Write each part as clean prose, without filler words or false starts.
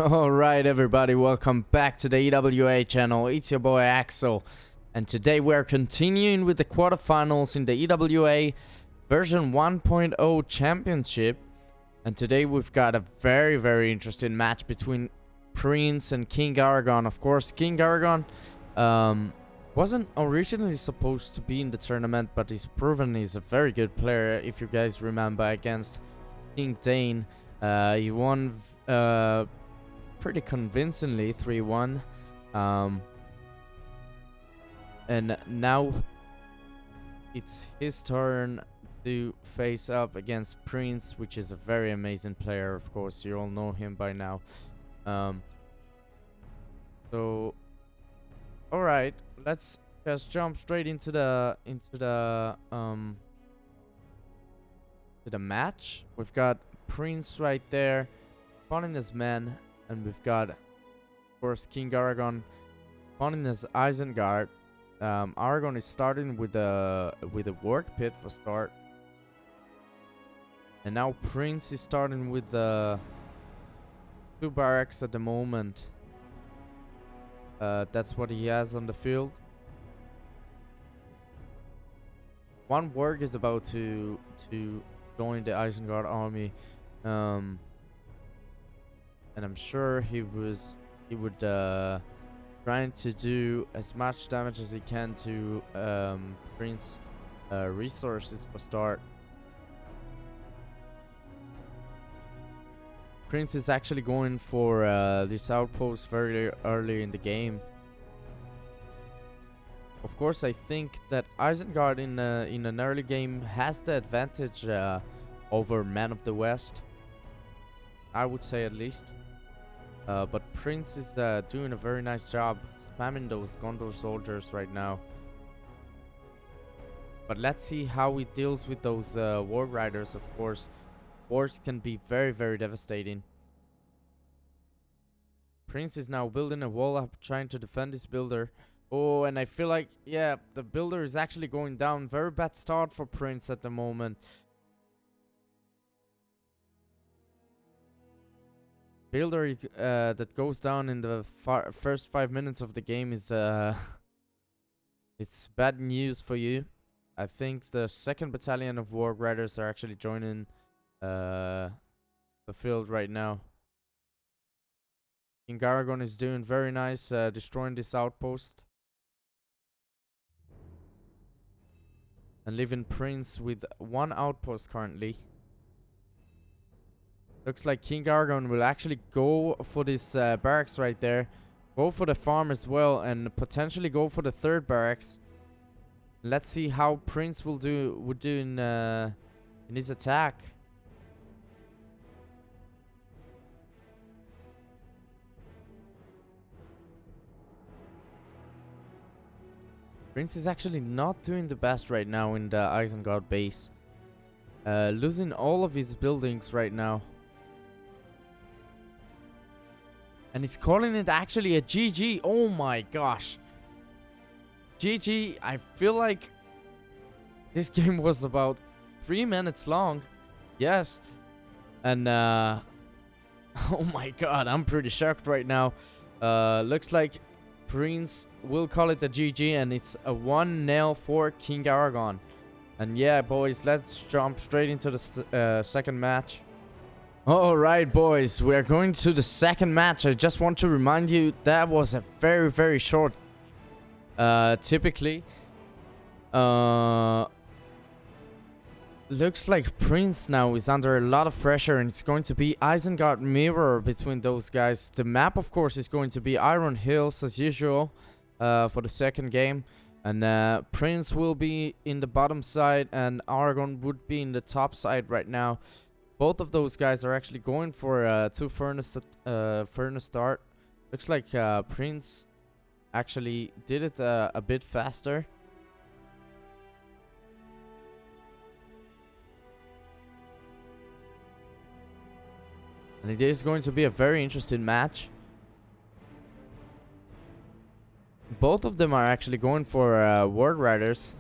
Alright everybody, welcome back to the E.W.A channel. It's your boy Axel, and today we're continuing with the quarterfinals in the E.W.A version 1.0 championship. And today we've got a very interesting match between Prince and King Aragorn. Of course, King Aragorn wasn't originally supposed to be in the tournament, but he's proven he's a very good player. If you guys remember, against King Dane, he won pretty convincingly 3-1, and now it's his turn to face up against Prince, which is a very amazing player. Of course, you all know him by now. So all right, let's just jump straight into the match. We've got Prince right there spawning his men, and we've got, of course, King Aragorn spawning his Isengard. Aragorn is starting with a work pit for start, and now Prince is starting with the 2 barracks at the moment. That's what he has on the field. One work is about to join the Isengard army, and I'm sure he would trying to do as much damage as he can to Prince resources for start. Prince is actually going for this outpost very early in the game. Of course, I think that Isengard in an early game has the advantage over Man of the West, I would say, at least. But Prince is doing a very nice job spamming those Gondor soldiers right now. But let's see how he deals with those war riders. Of course, wars can be very devastating. Prince is now building a wall up, trying to defend his builder. Oh, and I feel like, yeah, the builder is actually going down. Very bad start for Prince at the moment. Builder that goes down in the first 5 minutes of the game is it's bad news for you. I think the 2nd battalion of Warg Riders are actually joining the field right now. King Aragorn is doing very nice, destroying this outpost, and leaving Prince with 1 outpost currently. Looks like King Aragorn will actually go for this barracks right there, go for the farm as well, and potentially go for the 3rd barracks. Let's see how Prince would do in his attack. Prince is actually not doing the best right now in the Isengard base, losing all of his buildings right now. And he's calling it actually a GG. Oh my gosh. GG. I feel like this game was about 3 minutes long. Yes. And oh my god, I'm pretty shocked right now. Looks like Prince will call it a GG, and it's a 1-0 for King Aragorn. And yeah, boys, let's jump straight into the 2nd match. Alright, boys, we are going to the 2nd match. I just want to remind you that was a very short. Typically, looks like Prince now is under a lot of pressure, and it's going to be Isengard mirror between those guys. The map, of course, is going to be Iron Hills as usual for the 2nd game. And Prince will be in the bottom side, and Aragorn would be in the top side right now. Both of those guys are actually going for 2 furnace start. Looks like Prince actually did it a bit faster. And it is going to be a very interesting match. Both of them are actually going for Word Riders.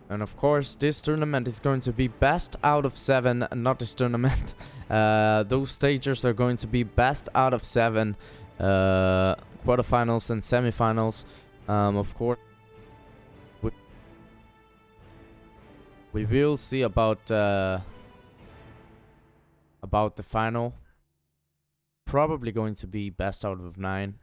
And of course, this tournament is going to be best out of 7, not this tournament. Those stages are going to be best out of 7, quarterfinals and semifinals. Of course, we will see about the final. Probably going to be best out of 9.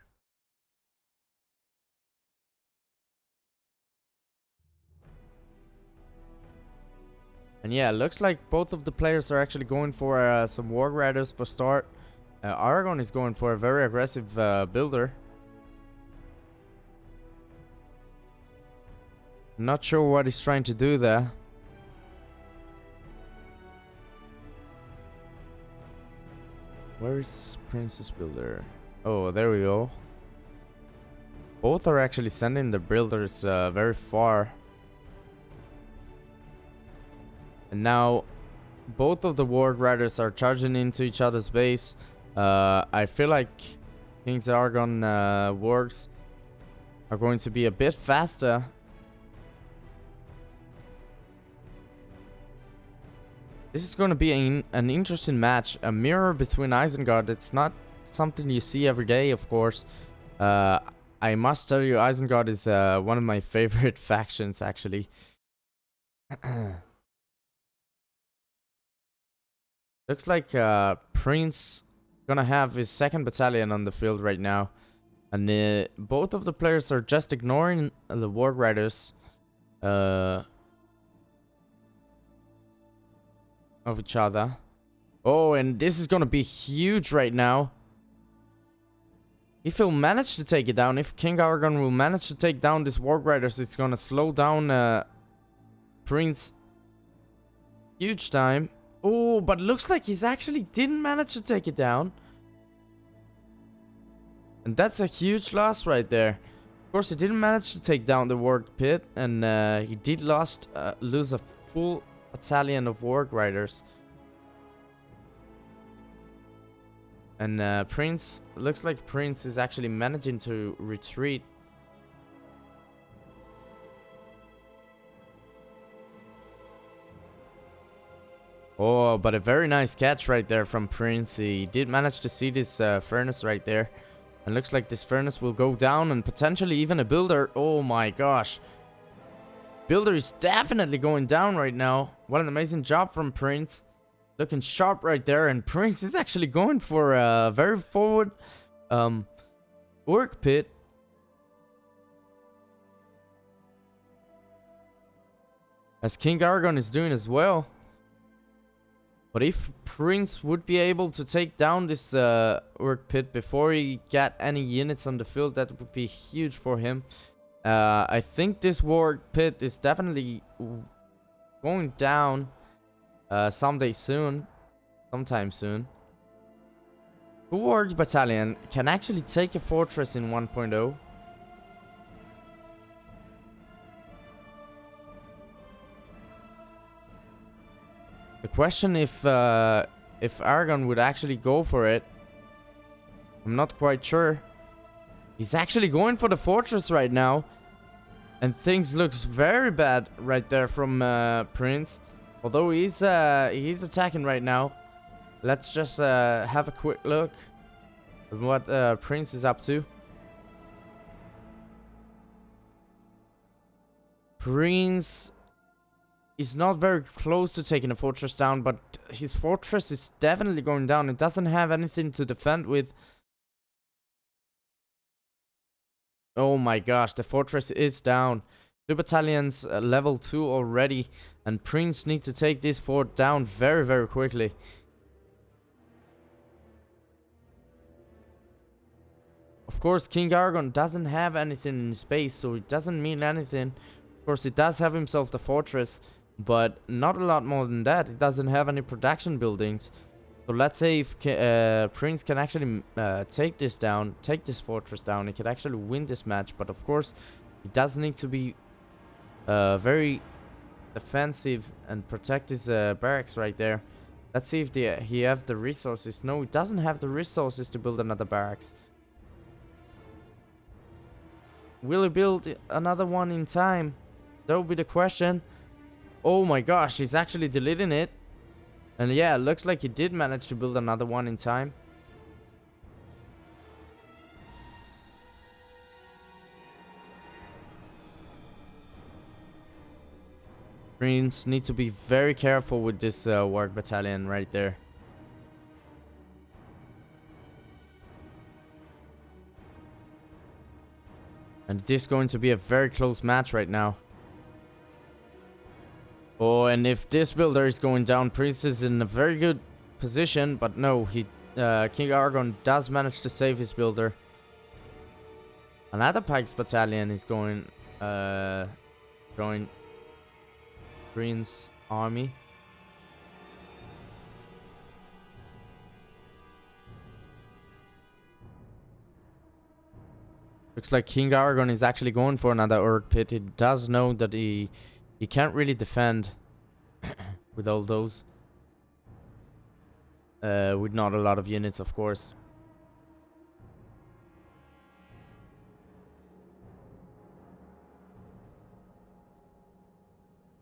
And yeah, looks like both of the players are actually going for some Warg Riders for start. Aragorn is going for a very aggressive builder. Not sure what he's trying to do there. Where is Prince's builder? Oh, there we go. Both are actually sending the builders very far. And now, both of the Warg Riders are charging into each other's base. I feel like King Aragorn Wargs are going to be a bit faster. This is going to be an interesting match. A mirror between Isengard. It's not something you see every day, of course. I must tell you, Isengard is one of my favorite factions, actually. Looks like Prince gonna have his 2nd battalion on the field right now. And both of the players are just ignoring the Warg Riders of each other. Oh, and this is gonna be huge right now. If he'll manage to take it down, if King Aragorn will manage to take down this Warg Riders, it's gonna slow down Prince huge time. Oh, but looks like he's actually didn't manage to take it down. And that's a huge loss right there. Of course, he didn't manage to take down the Warg Pit. And he did lose a full battalion of Warg Riders. And Prince, looks like Prince is actually managing to retreat. Oh, but a very nice catch right there from Prince. He did manage to see this furnace right there. And looks like this furnace will go down and potentially even a builder. Oh my gosh. Builder is definitely going down right now. What an amazing job from Prince. Looking sharp right there. And Prince is actually going for a very forward Warg Pit. As King Aragorn is doing as well. But if Prince would be able to take down this Warg Pit before he got any units on the field, that would be huge for him. I think this Warg Pit is definitely going down sometime soon. The Warg Battalion can actually take a fortress in 1.0. The question if Aragorn would actually go for it, I'm not quite sure. He's actually going for the fortress right now, and things looks very bad right there from Prince. Although he's attacking right now. Let's just have a quick look at what Prince is up to. Prince is not very close to taking a fortress down, but his fortress is definitely going down. It doesn't have anything to defend with. Oh my gosh, the fortress is down. 2 battalions level 2 already, and Prince needs to take this fort down very, very quickly. Of course, King Aragorn doesn't have anything in space, so it doesn't mean anything. Of course, he does have himself the fortress, but not a lot more than that. It doesn't have any production buildings. So let's say if Prince can actually take this fortress down, he could actually win this match. But of course, he does need to be very defensive and protect his barracks right there. Let's see if he have the resources. No, he doesn't have the resources to build another barracks. Will he build another one in time? That will be the question. Oh my gosh, he's actually deleting it. And yeah, it looks like he did manage to build another one in time. Greens need to be very careful with this work battalion right there. And it is going to be a very close match right now. Oh, and if this builder is going down, Prince is in a very good position. But no, King Aragorn does manage to save his builder. Another Pikes battalion is going Green's army. Looks like King Aragorn is actually going for another Urg pit. He does know that he can't really defend with all those. With not a lot of units, of course.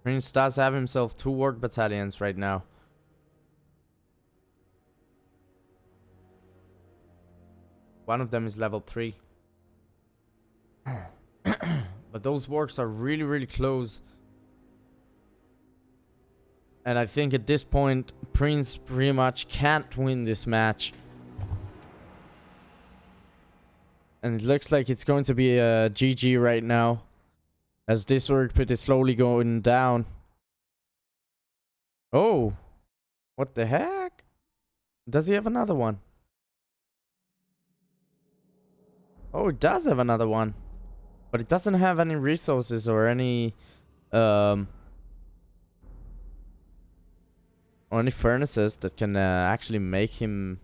Prince does have himself 2 work battalions right now. One of them is level 3. But those works are really, really close. And I think at this point, Prince pretty much can't win this match. And it looks like it's going to be a GG right now, as this work pit is slowly going down. Oh, what the heck? Does he have another one? Oh, it does have another one. But it doesn't have any resources or any furnaces that can actually make him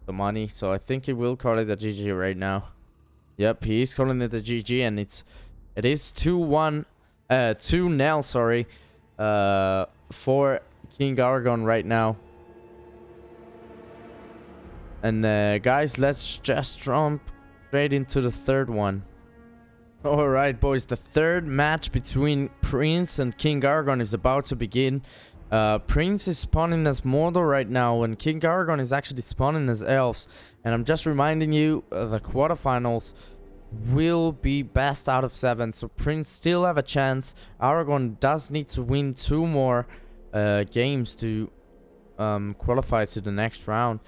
the money. So I think he will call it a GG right now. Yep, he is calling it a GG, and it is 2-1, 2-0, sorry, for King Aragorn right now. And guys, let's just jump straight into the third one. Alright, boys, the third match between Prince and King Aragorn is about to begin. Prince is spawning as Mordor right now, and King Aragorn is actually spawning as elves. And I'm just reminding you, the quarterfinals will be best out of 7, so Prince still have a chance. Aragorn does need to win 2 more games to qualify to the next round.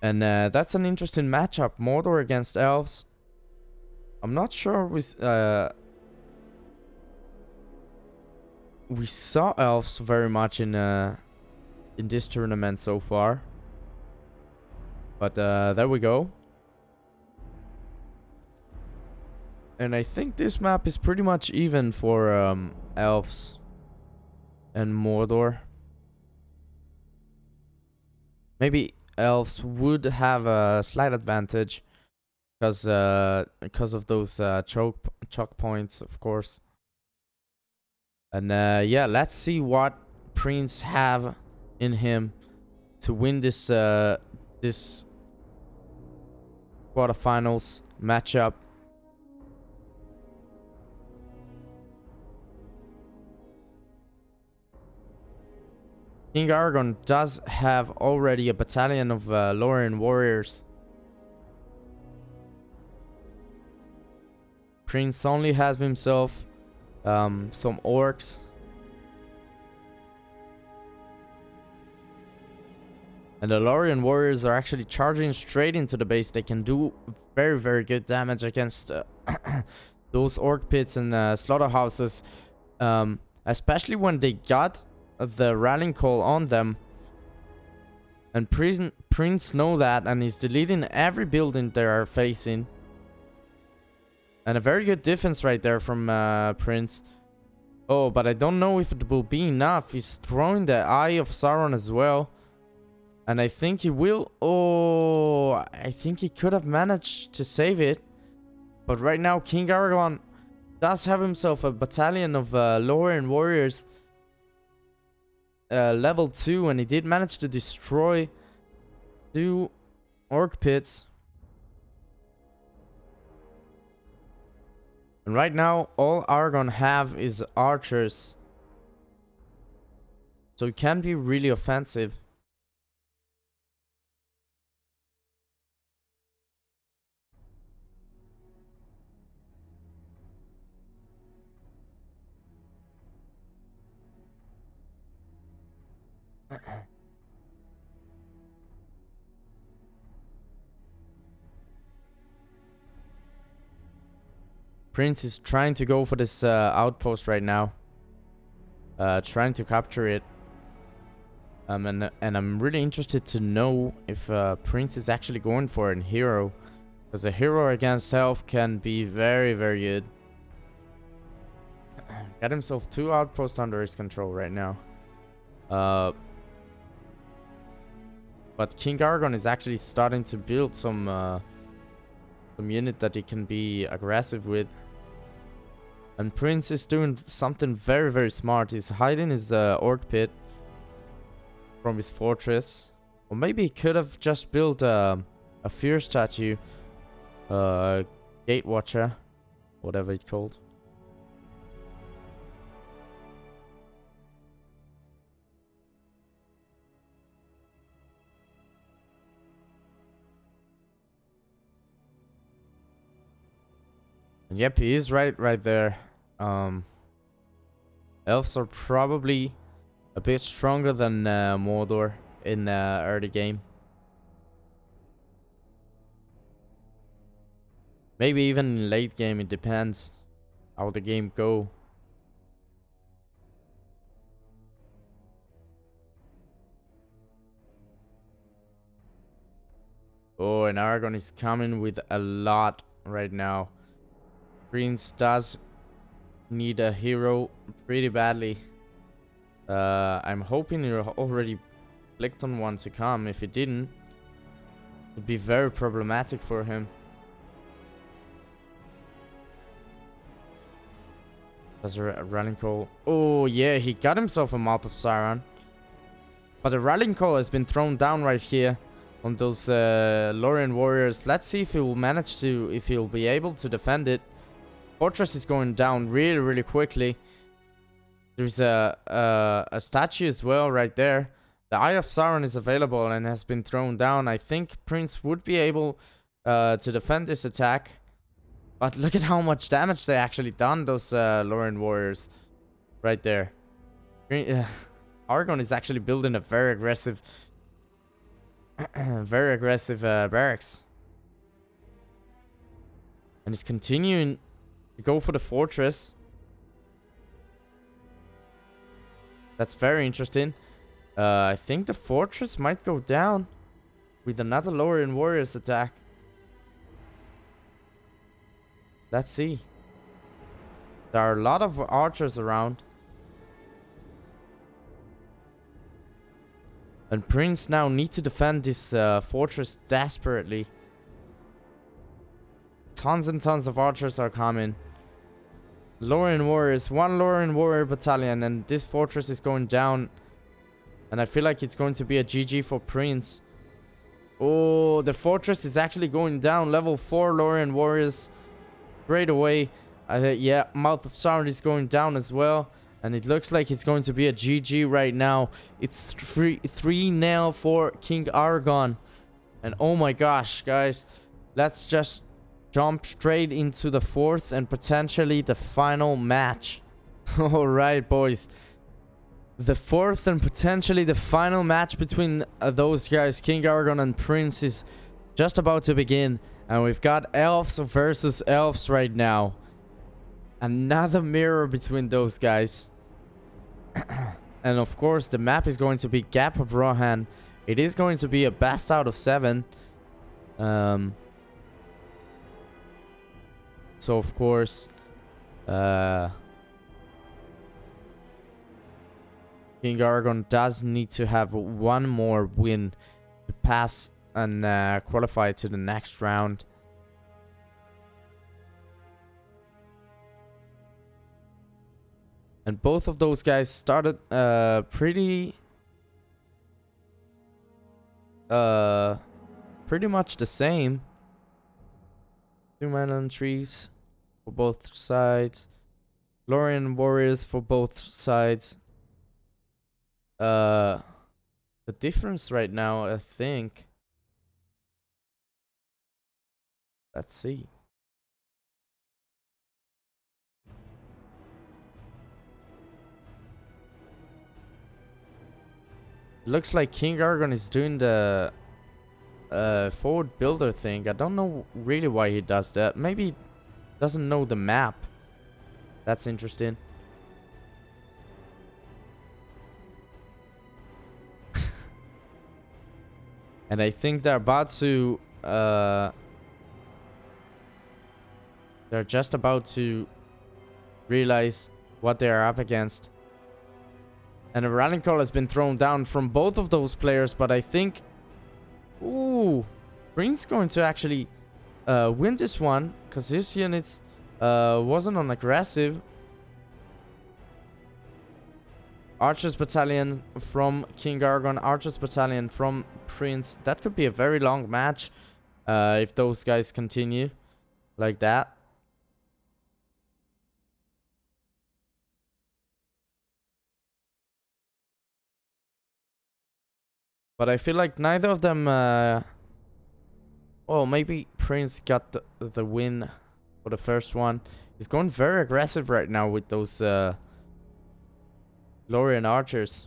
And that's an interesting matchup, Mordor against elves. I'm not sure we saw elves very much in this tournament so far. But there we go. And I think this map is pretty much even for elves and Mordor. Maybe elves would have a slight advantage because of those choke points, of course. And yeah, let's see what Prince have in him to win this this quarterfinals matchup. King Aragorn does have already a battalion of Lorien warriors. Prince only has himself some orcs. And the Lorien warriors are actually charging straight into the base. They can do very, very good damage against those orc pits and slaughterhouses. Especially when they got the rallying call on them. And Prince know that, and he's deleting every building they are facing. And a very good defense right there from Prince. Oh, but I don't know if it will be enough. He's throwing the Eye of Sauron as well. And I think he will. Oh, I think he could have managed to save it. But right now, King Aragorn does have himself a battalion of Lorien warriors. Level 2. And he did manage to destroy 2 orc pits. And right now, all Aragorn have is archers. So it can be really offensive. Prince is trying to go for this outpost right now. Trying to capture it. And I'm really interested to know if Prince is actually going for a hero. Because a hero against health can be very, very good. Got himself 2 outposts under his control right now. But King Aragorn is actually starting to build some unit that he can be aggressive with. And Prince is doing something very, very smart. He's hiding his orc pit from his fortress. Or maybe he could have just built a fear statue. Gate Watcher. Whatever it's called. And yep, he is right there. Elves are probably a bit stronger than Mordor in early game. Maybe even in late game, it depends how the game go. Oh, and Aragorn is coming with a lot right now. Prince does need a hero pretty badly. I'm hoping you already clicked on one to come. If it didn't, it'd be very problematic for him. That's a rallying call. Oh yeah, he got himself a Mouth of Sauron. But the rallying call has been thrown down right here on those Lorien warriors. Let's see if he will manage to, if he'll be able to defend it. Fortress is going down really, really quickly. There's a statue as well right there. The Eye of Sauron is available and has been thrown down. I think Prince would be able to defend this attack. But look at how much damage they actually done, those Lorien warriors. Right there. Aragorn is actually building a very aggressive barracks. And he's continuing to go for the fortress. That's very interesting. I think the fortress might go down with another Lorien warriors attack. Let's see. There are a lot of archers around. And Prince now need to defend this fortress desperately. Tons and tons of archers are coming. Lorien warriors. 1 Lorien warrior battalion. And this fortress is going down. And I feel like it's going to be a GG for Prince. Oh, the fortress is actually going down. Level 4 Lorien warriors. Straight away. Yeah, Mouth of Sauron is going down as well. And it looks like it's going to be a GG right now. It's 3-0 for King Aragorn. And oh my gosh, guys. Let's just jump straight into the 4th and potentially the final match. Alright, boys. The 4th and potentially the final match between those guys, King Aragorn and Prince, is just about to begin. And we've got elves versus elves right now. Another mirror between those guys. And of course, the map is going to be Gap of Rohan. It is going to be a best out of 7. So of course, King Aragorn does need to have one more win to pass and qualify to the next round. And both of those guys started pretty much the same. 2 men on trees for both sides. Lorien warriors for both sides. the difference right now, I think. Let's see. Looks like King Aragorn is doing the forward builder thing. I don't know really why he does that. Maybe he doesn't know the map. That's interesting. And I think they're about to they're just about to realize what they are up against. And a rallying call has been thrown down from both of those players, but I think... Ooh, Green's going to actually win this one, because his units wasn't on aggressive. Archers Battalion from King Aragorn, Archers Battalion from Prince. That could be a very long match if those guys continue like that. But I feel like neither of them... well, maybe Prince got the win for the first one. He's going very aggressive right now with those Lorien archers.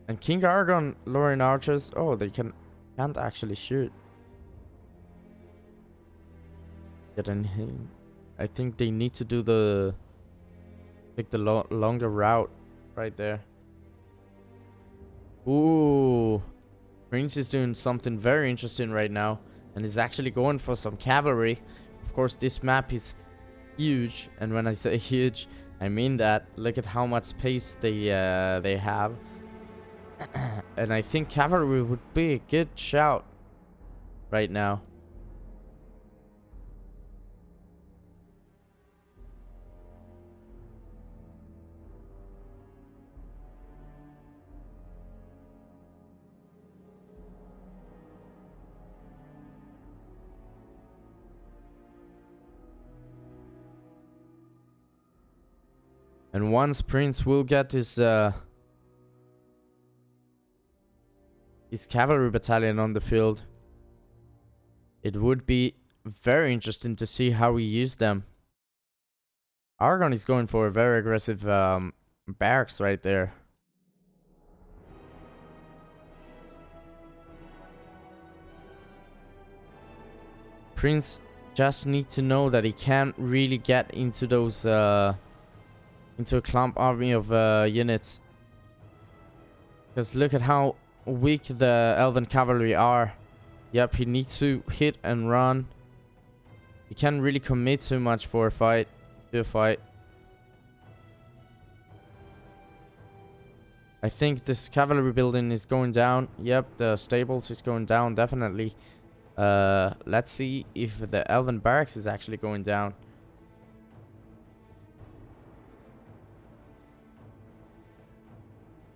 And King Aragorn Lorien archers... Oh, they can't actually shoot. Get anything. I think they need to do the... Take the longer route right there. Ooh. Prince is doing something very interesting right now. And is actually going for some cavalry. Of course, this map is huge. And when I say huge, I mean that. Look at how much space they have. And I think cavalry would be a good shout right now. And once Prince will get his cavalry battalion on the field, it would be very interesting to see how he used them. Aragorn is going for a very aggressive barracks right there. Prince just needs to know that he can't really get into those into a clump army of units. Because look at how weak the elven cavalry are. Yep, he needs to hit and run. He can't really commit too much for a fight. I think this cavalry building is going down. Yep, the stables is going down, definitely. Let's see if the elven barracks is actually going down.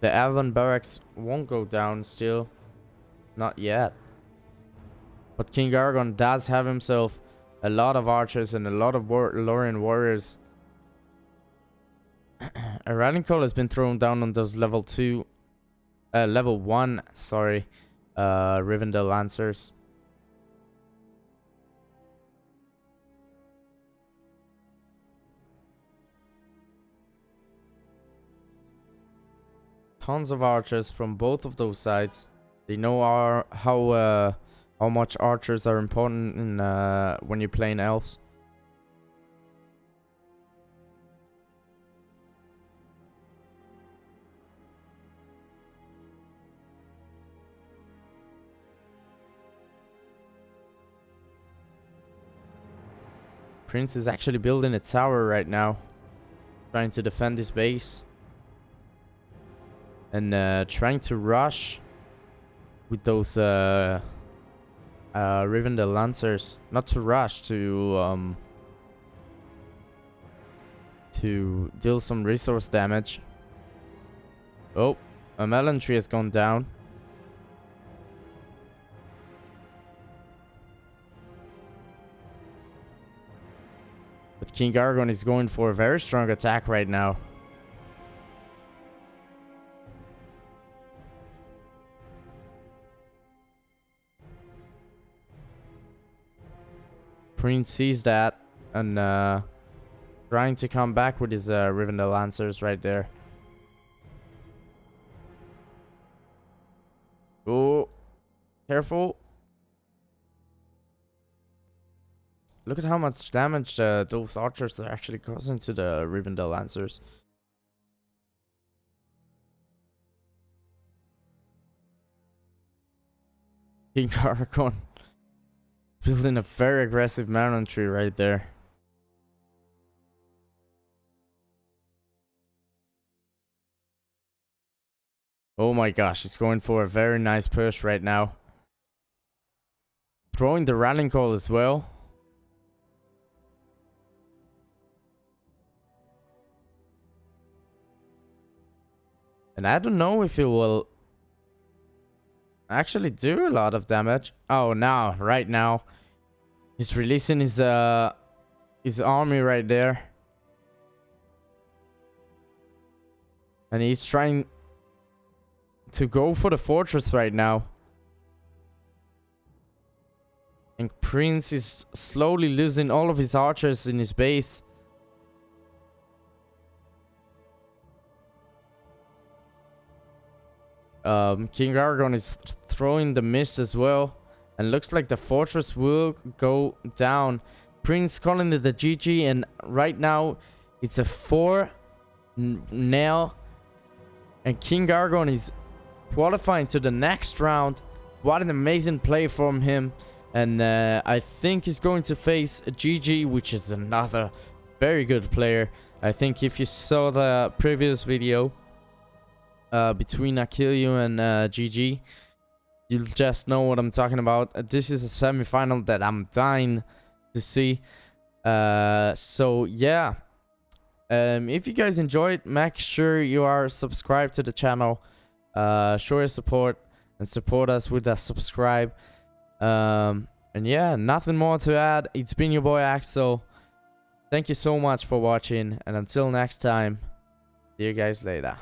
The elven barracks won't go down still. Not yet. But King Aragorn does have himself a lot of archers and a lot of Lorien warriors. A rallying call has been thrown down on those level 1, sorry, Rivendell Lancers. Tons of archers from both of those sides. They know how much archers are important in when you're playing elves. Prince is actually building a tower right now, trying to defend his base. And trying to rush with those Rivendell Lancers. Not to rush, to deal some resource damage. Oh, a melon tree has gone down. King Aragorn is going for a very strong attack right now. Prince sees that and trying to come back with his Rivendell Lancers right there. Oh, careful. Look at how much damage those archers are actually causing to the Rivendell Lancers. King Aragorn building a very aggressive mountain tree right there. Oh my gosh, he's going for a very nice push right now. Throwing the rallying call as well. And I don't know if it will actually do a lot of damage. Oh, now, right now. He's releasing his army right there. And he's trying to go for the fortress right now. And Prince is slowly losing all of his archers in his base. King Aragorn is throwing the mist as well. And looks like the fortress will go down. Prince calling it the GG. And right now, it's a 4-0. And King Aragorn is qualifying to the next round. What an amazing play from him. And I think he's going to face a GG, which is another very good player. I think if you saw the previous video between Achilleu and GG, you'll just know what I'm talking about. This is a semi-final that I'm dying to see. So yeah, if you guys enjoyed, make sure you are subscribed to the channel. Show your support and support us with that subscribe. And yeah, nothing more to add. It's been your boy Axel. Thank you so much for watching, and until next time, see you guys later.